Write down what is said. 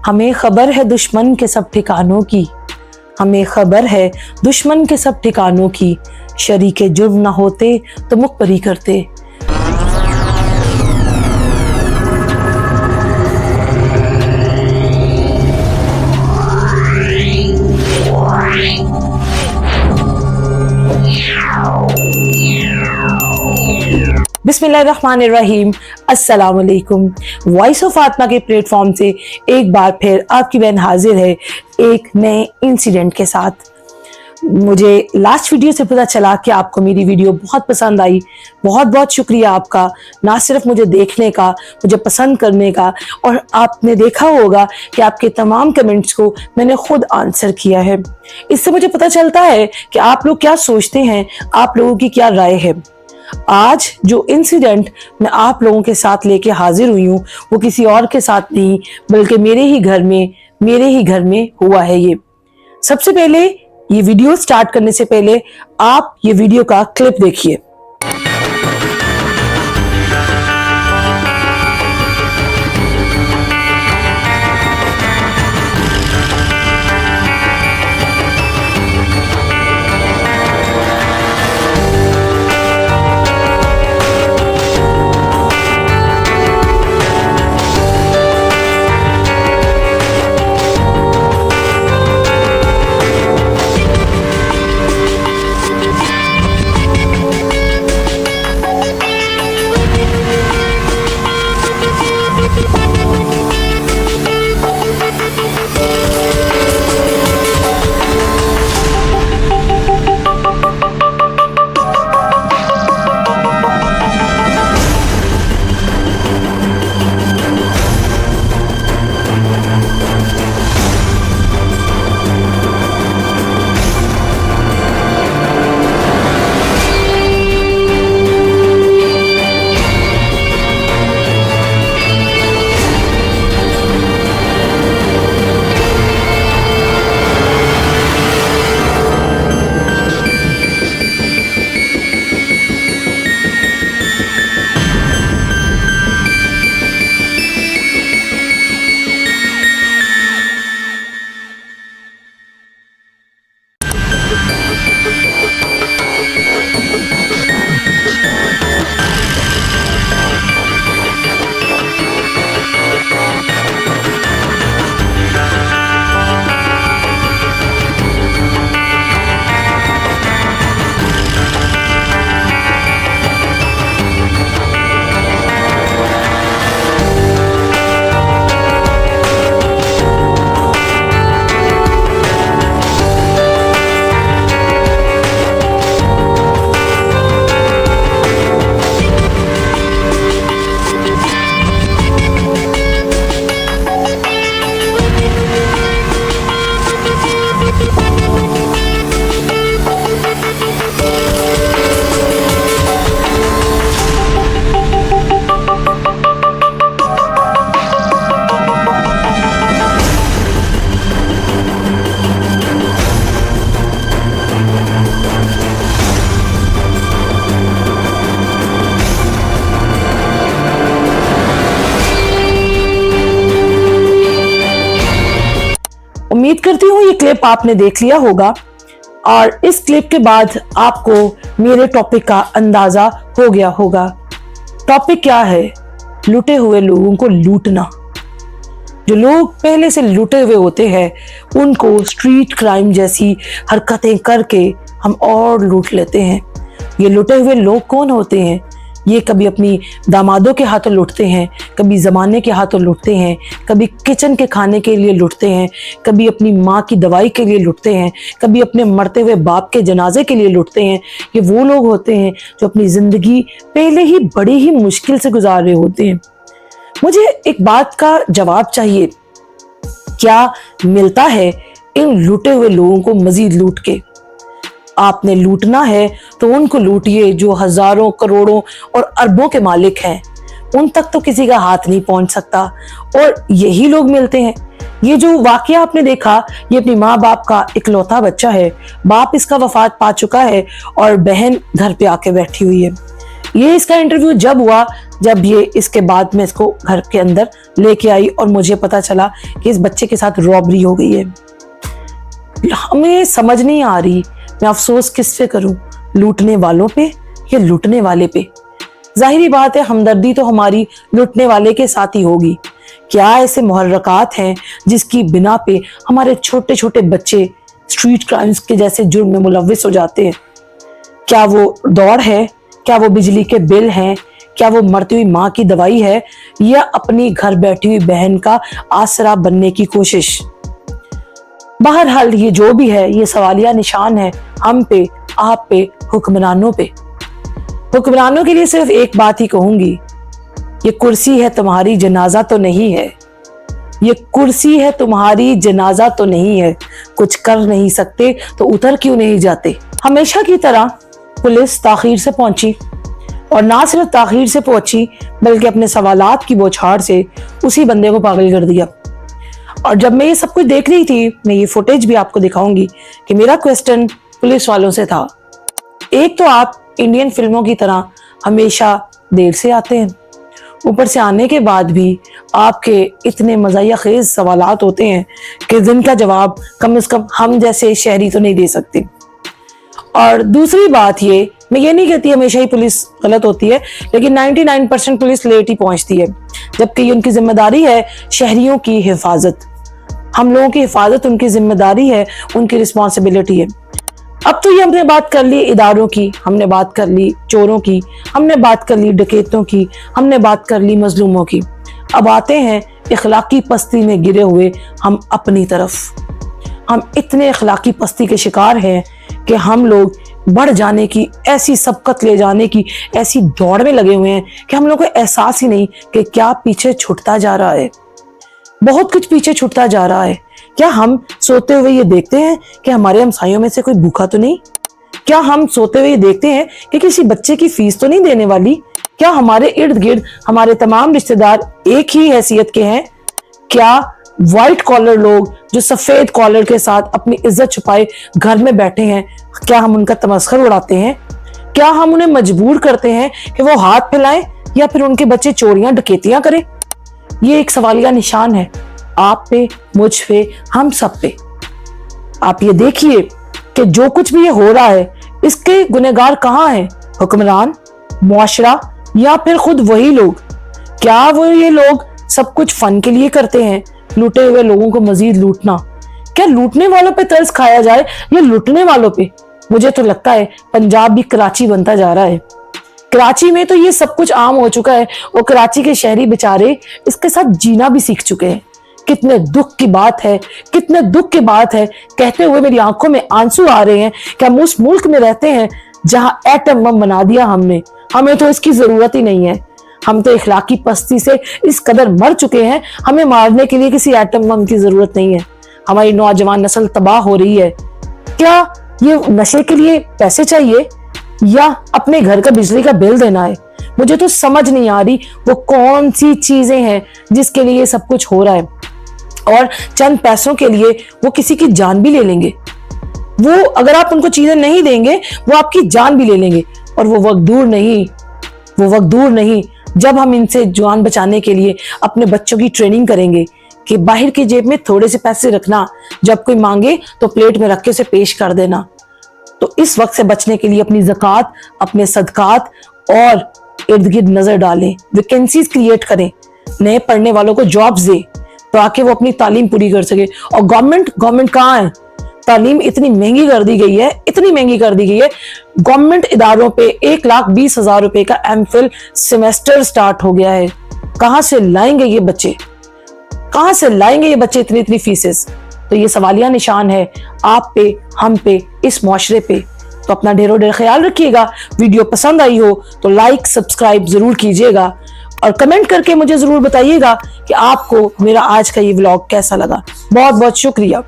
हमें खबर है दुश्मन के सब ठिकानों की, हमें खबर है दुश्मन के सब ठिकानों की। शरीके जुर्म न होते तो मुखबरी करते। बिस्मिल्लाहिर्रहमानिर्रहीम, अस्सलाम वालेकुम। वॉइस ऑफ फातिमा के प्लेटफॉर्म से एक बार फिर आपकी बहन हाजिर है एक नए इंसिडेंट के साथ। मुझे लास्ट वीडियो से पता चला कि आपको मेरी वीडियो बहुत पसंद आई। बहुत बहुत शुक्रिया आपका, ना सिर्फ मुझे देखने का, मुझे पसंद करने का, और आपने देखा होगा कि आपके तमाम कमेंट्स को मैंने खुद आंसर किया है। इससे मुझे पता चलता है कि आप लोग क्या सोचते हैं, आप लोगों की क्या राय है। आज जो इंसिडेंट मैं आप लोगों के साथ लेके हाजिर हुई हूँ वो किसी और के साथ नहीं बल्कि मेरे ही घर में हुआ है। ये सबसे पहले ये वीडियो स्टार्ट करने से पहले आप ये वीडियो का क्लिप देखिए। उम्मीद करती हूँ ये क्लिप आपने देख लिया होगा और इस क्लिप के बाद आपको मेरे टॉपिक का अंदाजा हो गया होगा। टॉपिक क्या है? लुटे हुए लोगों को लूटना। जो लोग पहले से लुटे हुए होते हैं उनको स्ट्रीट क्राइम जैसी हरकतें करके हम और लूट लेते हैं। ये लुटे हुए लोग कौन होते हैं? ये कभी अपनी दामादों के हाथों लुटते हैं, कभी ज़माने के हाथों लुटते हैं, कभी किचन के खाने के लिए लुटते हैं, कभी अपनी माँ की दवाई के लिए लुटते हैं, कभी अपने मरते हुए बाप के जनाजे के लिए लुटते हैं। ये वो लोग होते हैं जो अपनी ज़िंदगी पहले ही बड़ी ही मुश्किल से गुजार रहे होते हैं। मुझे एक बात का जवाब चाहिए, क्या मिलता है इन लुटे हुए लोगों को मजीद लूट के? आपने लूटना है तो उनको लूटिए जो हजारों करोड़ों और अरबों के मालिक हैं। उन तक तो किसी का हाथ नहीं पहुंच सकता और यही लोग मिलते हैं। ये जो वाकया आपने देखा, ये अपनी माँ बाप का इकलौता बच्चा है। बाप इसका वफात पा चुका है और बहन घर पे आके बैठी हुई है। ये इसका इंटरव्यू जब हुआ जब ये इसके बाद में इसको घर के अंदर लेके आई और मुझे पता चला कि इस बच्चे के साथ रॉबरी हो गई है। हमें समझ नहीं आ रही मैं अफसोस किस पे करूं, लूटने वालों पे या लूटने वाले पे। जाहिरी बात है हमदर्दी तो हमारी लूटने वाले के साथ ही होगी। क्या ऐसे मुहर्रकात हैं जिसकी बिना पे हमारे छोटे छोटे बच्चे स्ट्रीट क्राइम्स के जैसे जुर्म में मुलव्विस हो जाते हैं? क्या वो दौड़ है, क्या वो बिजली के बिल हैं, क्या वो मरती हुई माँ की दवाई है, या अपनी घर बैठी हुई बहन का आसरा बनने की कोशिश? बहरहाल ये जो भी है, ये सवालिया निशान है हम पे, आप पे, हुक्मरानों पे। हुक्मरानों के लिए सिर्फ एक बात ही कहूंगी, ये कुर्सी है तुम्हारी जनाजा तो नहीं है। ये कुर्सी है तुम्हारी जनाजा तो नहीं है। कुछ कर नहीं सकते तो उतर क्यों नहीं जाते? हमेशा की तरह पुलिस ताखीर से पहुंची, और ना सिर्फ ताखीर से पहुंची बल्कि अपने सवालात की बौछार से उसी बंदे को पागल कर दिया। और जब मैं ये सब कुछ देख रही थी, मैं ये फुटेज भी आपको दिखाऊंगी कि मेरा क्वेश्चन पुलिस वालों से था, एक तो आप इंडियन फिल्मों की तरह हमेशा देर से आते हैं, ऊपर से आने के बाद भी आपके इतने मज़ाहिया खेज सवालात होते हैं कि जिनका जवाब कम से कम हम जैसे शहरी तो नहीं दे सकते। और दूसरी बात ये, मैं ये नहीं कहती हमेशा ही पुलिस गलत होती है, लेकिन 99% पुलिस लेट ही पहुंचती है, जबकि उनकी जिम्मेदारी है शहरियों की हिफाजत। हम लोगों की हिफाजत उनकी जिम्मेदारी है, उनकी रिस्पॉन्सिबिलिटी है। अब तो ये हमने बात कर ली इदारों की, हमने बात कर ली चोरों की, हमने बात कर ली डकैतों की, हमने बात कर ली मजलूमों की। अब आते हैं इखलाकी पस्ती में गिरे हुए हम अपनी तरफ। हम इतने इखलाकी पस्ती के शिकार हैं कि हम लोग बढ़ जाने की, ऐसी सबकत ले जाने की ऐसी दौड़ में लगे हुए हैं कि हम लोग को एहसास ही नहीं कि क्या पीछे छूटता जा रहा है। बहुत कुछ पीछे छूटता जा रहा है। क्या हम सोते हुए ये देखते हैं कि हमारे हमसायों में से कोई भूखा तो नहीं? क्या हम सोते हुए ये देखते हैं कि किसी बच्चे की फीस तो नहीं देने वाली? क्या हमारे इर्द गिर्द हमारे तमाम रिश्तेदार एक ही हैसियत के हैं? क्या व्हाइट कॉलर लोग जो सफेद कॉलर के साथ अपनी इज्जत छुपाए घर में बैठे हैं, क्या हम उनका तमस्खुर उड़ाते हैं? क्या हम उन्हें मजबूर करते हैं कि वो हाथ फैलाएं, या फिर उनके बच्चे चोरियां डकैतियां करें? ये एक सवालिया निशान है आप पे, मुझ पे, हम सब पे। आप ये देखिए कि जो कुछ भी ये हो रहा है, इसके गुनहगार कहाँ हैं? हुक्मरान, मुआशरा, या फिर खुद वही लोग? क्या वो ये लोग सब कुछ फन के लिए करते हैं, लूटे हुए लोगों को मजीद लूटना? क्या लूटने वालों पे तरस खाया जाए या लूटने वालों पे? मुझे तो लगता है पंजाब भी कराची बनता जा रहा है। कराची में तो ये सब कुछ आम हो चुका है, और कराची के शहरी बेचारे इसके साथ जीना भी सीख चुके हैं। कितने दुख की बात है, कितने दुख की बात है, कहते हुए मेरी आंखों में आंसू आ रहे हैं कि हम उस मुल्क में रहते हैं जहां एटम बम बना दिया हमने। हमें तो इसकी जरूरत ही नहीं है। हम तो इखलाकी पस्ती से इस कदर मर चुके हैं, हमें मारने के लिए किसी एटम बम की जरूरत नहीं है। हमारी नौजवान नस्ल तबाह हो रही है। क्या ये नशे के लिए पैसे चाहिए या अपने घर का बिजली का बिल देना है? मुझे तो समझ नहीं आ रही वो कौन सी चीजें हैं जिसके लिए ये सब कुछ हो रहा है, और चंद पैसों के लिए वो किसी की जान भी ले लेंगे। वो अगर आप उनको चीजें नहीं देंगे, वो आपकी जान भी ले लेंगे। और वो वक्त दूर नहीं जब हम इनसे जान बचाने के लिए अपने बच्चों की ट्रेनिंग करेंगे कि बाहर की जेब में थोड़े से पैसे रखना, जब कोई मांगे तो प्लेट में रख के उसे पेश कर देना। तो इस वक्त से बचने के लिए अपनी ज़कात, अपने सदकात और इर्द गिर्द नजर डालें, वैकेंसीज क्रिएट करें, नए पढ़ने वालों को जॉब्स दें ताकि वो अपनी तालीम पूरी कर सके। और गवर्नमेंट कहाँ है? तालीम इतनी महंगी कर दी गई है, गवर्नमेंट इदारों पे 1,20,000 रुपए का एमफिल सेमेस्टर स्टार्ट हो गया है। कहां से लाएंगे ये बच्चे इतनी फीसेस? तो ये सवालिया निशान है आप पे, हम पे, इस मुआशरे पे। तो अपना ढेरों ढेर ख्याल रखिएगा। वीडियो पसंद आई हो तो लाइक सब्सक्राइब जरूर कीजिएगा, और कमेंट करके मुझे जरूर बताइएगा कि आपको मेरा आज का ये व्लॉग कैसा लगा। बहुत बहुत शुक्रिया।